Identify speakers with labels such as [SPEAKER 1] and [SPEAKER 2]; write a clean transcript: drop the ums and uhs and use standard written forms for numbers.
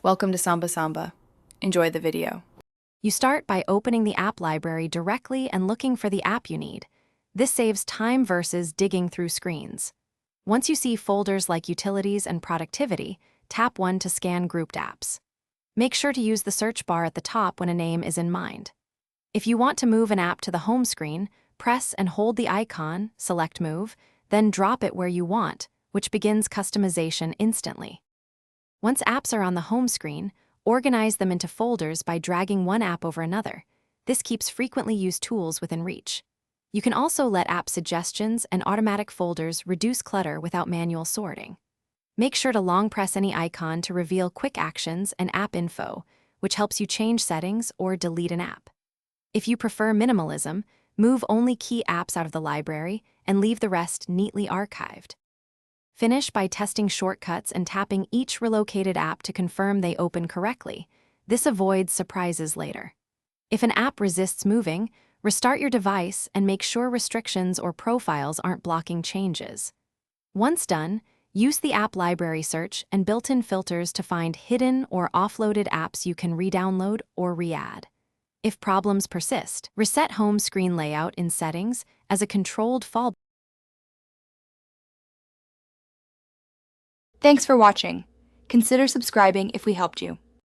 [SPEAKER 1] Welcome to Samba Samba. Enjoy the video.
[SPEAKER 2] You start by opening the app library directly and looking for the app you need. This saves time versus digging through screens. Once you see folders like Utilities and Productivity, tap one to scan grouped apps. Make sure to use the search bar at the top when a name is in mind. If you want to move an app to the home screen, press and hold the icon, select Move, then drop it where you want, which begins customization instantly. Once apps are on the home screen, organize them into folders by dragging one app over another. This keeps frequently used tools within reach. You can also let app suggestions and automatic folders reduce clutter without manual sorting. Make sure to long press any icon to reveal quick actions and app info, which helps you change settings or delete an app. If you prefer minimalism, move only key apps out of the library and leave the rest neatly archived. Finish by testing shortcuts and tapping each relocated app to confirm they open correctly. This avoids surprises later. If an app resists moving, restart your device and make sure restrictions or profiles aren't blocking changes. Once done, use the app library search and built-in filters to find hidden or offloaded apps you can re-download or re-add. If problems persist, reset home screen layout in Settings as a controlled fallback.
[SPEAKER 3] Thanks for watching. Consider subscribing if we helped you.